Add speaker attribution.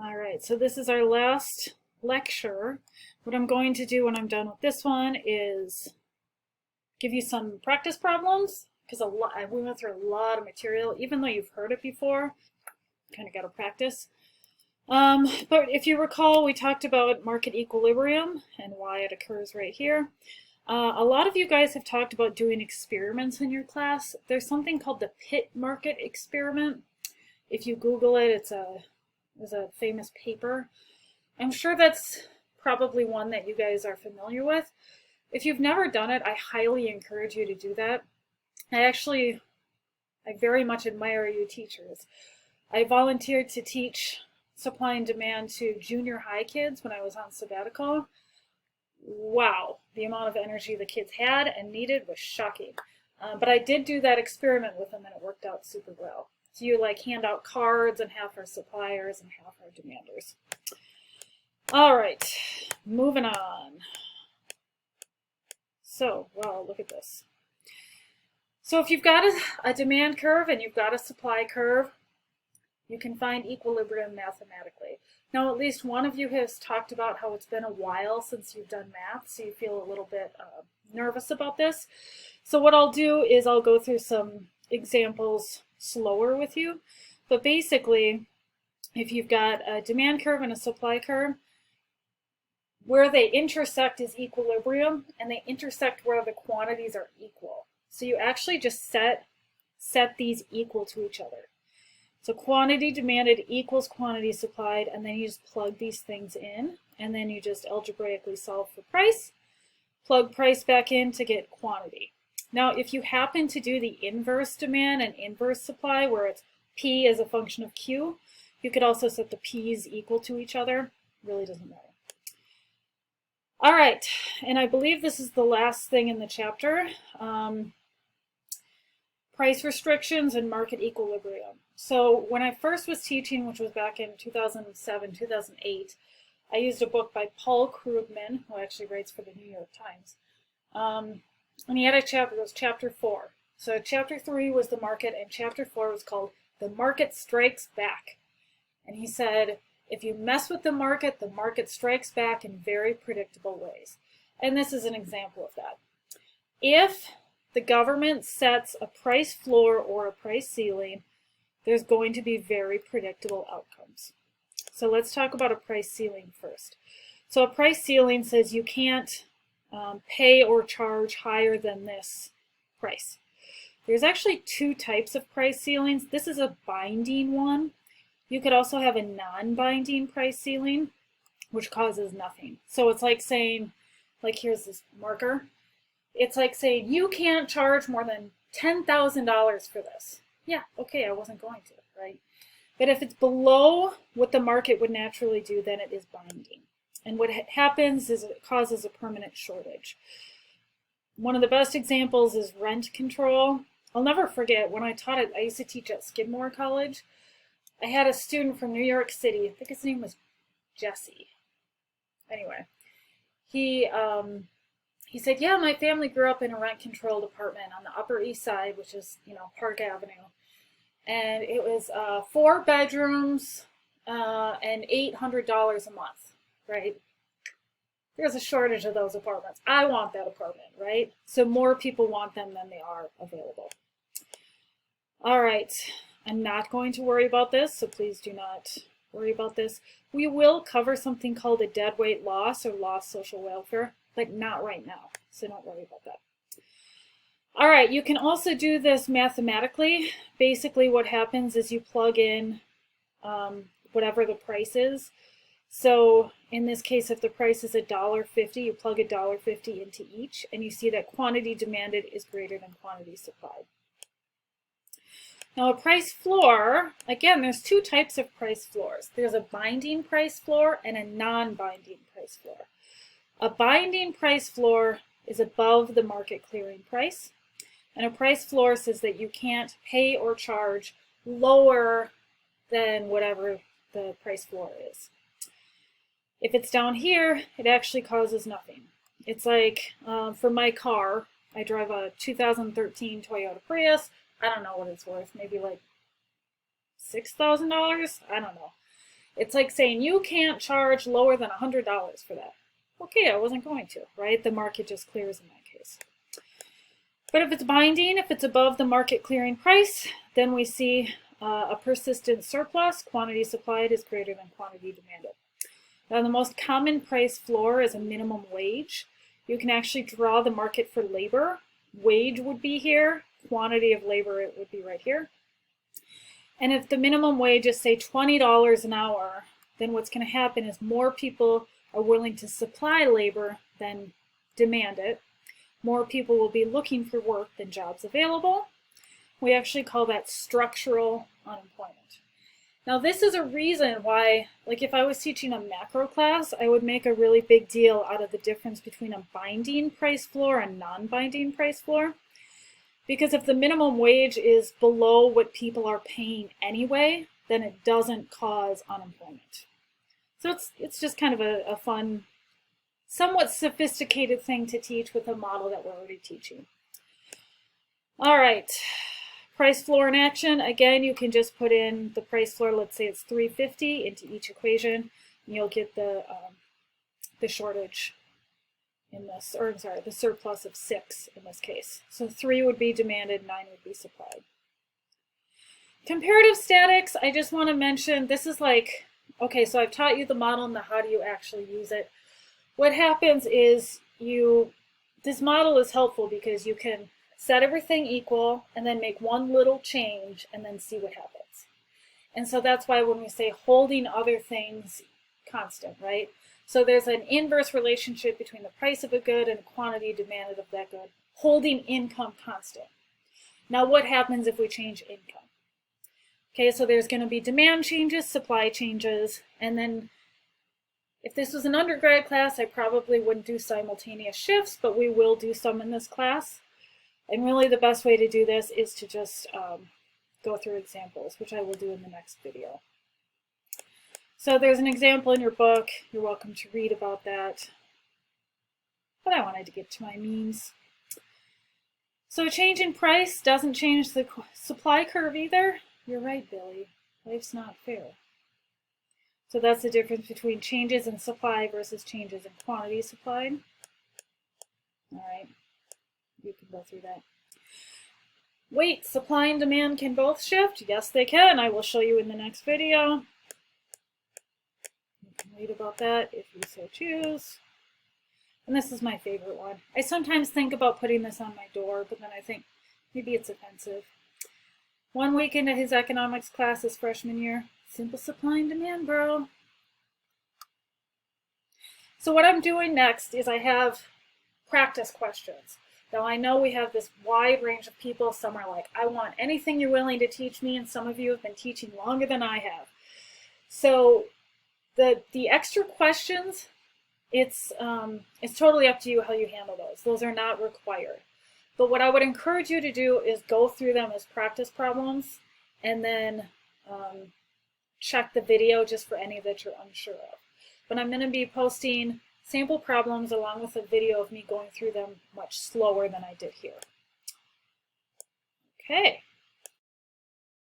Speaker 1: All right, so this is our last lecture. What I'm going to do when I'm done with this one is give you some practice problems, because we went through a lot of material, even though you've heard it before, kind of got to practice. But if you recall, we talked about market equilibrium and why it occurs right here. A lot of you guys have talked about doing experiments in your class. There's something called the Pitt market experiment. If you Google it, it's a famous paper. I'm sure that's probably one that you guys are familiar with. If you've never done it, I highly encourage you to do that. I very much admire you teachers. I volunteered to teach supply and demand to junior high kids when I was on sabbatical. Wow, the amount of energy the kids had and needed was shocking. But I did do that experiment with them and it worked out super well. So you like hand out cards and half are suppliers and half are demanders. All right, moving on. So, well, look at this. So if you've got a demand curve and you've got a supply curve, you can find equilibrium mathematically. Now, at least one of you has talked about how it's been a while since you've done math, so you feel a little bit nervous about this. So what I'll do is I'll go through some examples slower with you. But basically, if you've got a demand curve and a supply curve, where they intersect is equilibrium, and they intersect where the quantities are equal. So you actually just set these equal to each other. So quantity demanded equals quantity supplied, and then you just plug these things in, and then you just algebraically solve for price, plug price back in to get quantity. Now, if you happen to do the inverse demand and inverse supply, where it's P as a function of Q, you could also set the P's equal to each other. Really doesn't matter. All right, and I believe this is the last thing in the chapter. Price restrictions and market equilibrium. So when I first was teaching, which was back in 2007, 2008, I used a book by Paul Krugman, who actually writes for the New York Times. And he had a chapter, it was chapter 4. So chapter 3 was the market, and chapter 4 was called The Market Strikes Back. And he said, if you mess with the market strikes back in very predictable ways. And this is an example of that. If the government sets a price floor or a price ceiling, there's going to be very predictable outcomes. So let's talk about a price ceiling first. So a price ceiling says you can't pay or charge higher than this price. There's actually two types of price ceilings. This is a binding one. You could also have a non-binding price ceiling, which causes nothing. So it's like saying, like here's this marker. It's like saying you can't charge more than $10,000 for this. Yeah, okay, I wasn't going to, right? But if it's below what the market would naturally do, then it is binding. And what happens is it causes a permanent shortage. One of the best examples is rent control. I'll never forget when I taught it, I used to teach at Skidmore College. I had a student from New York City, I think his name was Jesse. Anyway, he said, yeah, my family grew up in a rent-controlled apartment on the Upper East Side, which is, Park Avenue. And it was 4 bedrooms and $800 a month, right? There's a shortage of those apartments. I want that apartment, right? So more people want them than they are available. All right, I'm not going to worry about this, so please do not worry about this. We will cover something called a deadweight loss or lost social welfare, but not right now, so don't worry about that. All right, you can also do this mathematically. Basically what happens is you plug in whatever the price is. So in this case, if the price is $1.50, you plug $1.50 into each, and you see that quantity demanded is greater than quantity supplied. Now a price floor, again, there's two types of price floors. There's a binding price floor and a non-binding price floor. A binding price floor is above the market clearing price, and a price floor says that you can't pay or charge lower than whatever the price floor is. If it's down here, it actually causes nothing. It's like, for my car, I drive a 2013 Toyota Prius. I don't know what it's worth, maybe like $6,000? I don't know. It's like saying you can't charge lower than $100 for that. Okay, I wasn't going to, right? The market just clears in that case. But if it's binding, if it's above the market clearing price, then we see a persistent surplus. Quantity supplied is greater than quantity demanded. Now, the most common price floor is a minimum wage. You can actually draw the market for labor. Wage would be here. Quantity of labor, it would be right here. And if the minimum wage is, say, $20 an hour, then what's going to happen is more people are willing to supply labor than demand it. More people will be looking for work than jobs available. We actually call that structural unemployment. Now, this is a reason why, like if I was teaching a macro class, I would make a really big deal out of the difference between a binding price floor and non-binding price floor. Because if the minimum wage is below what people are paying anyway, then it doesn't cause unemployment. So it's just kind of a fun, somewhat sophisticated thing to teach with a model that we're already teaching. All right, price floor in action. Again, you can just put in the price floor, let's say it's 350 into each equation, and you'll get the shortage in this, or I'm sorry, the surplus of 6 in this case. So 3 would be demanded, 9 would be supplied. Comparative statics, I just want to mention, this is like, okay, so I've taught you the model and the how do you actually use it. What happens is this model is helpful because you can set everything equal and then make one little change and then see what happens. And so that's why when we say holding other things constant, right? So there's an inverse relationship between the price of a good and quantity demanded of that good, holding income constant. Now what happens if we change income? Okay, so there's going to be demand changes, supply changes, and then if this was an undergrad class, I probably wouldn't do simultaneous shifts, but we will do some in this class. And really the best way to do this is to just go through examples, which I will do in the next video. So there's an example in your book. You're welcome to read about that. But I wanted to get to my means. So a change in price doesn't change the supply curve either. You're right, Billy. Life's not fair. So that's the difference between changes in supply versus changes in quantity supplied. All right, you can go through that. Wait, supply and demand can both shift? Yes, they can. I will show you in the next video. You can read about that if you so choose. And this is my favorite one. I sometimes think about putting this on my door, but then I think maybe it's offensive. 1 week into his economics class his freshman year. Simple supply and demand, bro. So what I'm doing next is I have practice questions. Now I know we have this wide range of people. Some are like, I want anything you're willing to teach me, and some of you have been teaching longer than I have. So the extra questions, it's totally up to you how you handle those. Those are not required. But what I would encourage you to do is go through them as practice problems and then check the video just for any that you're unsure of. But I'm going to be posting sample problems along with a video of me going through them much slower than I did here. Okay.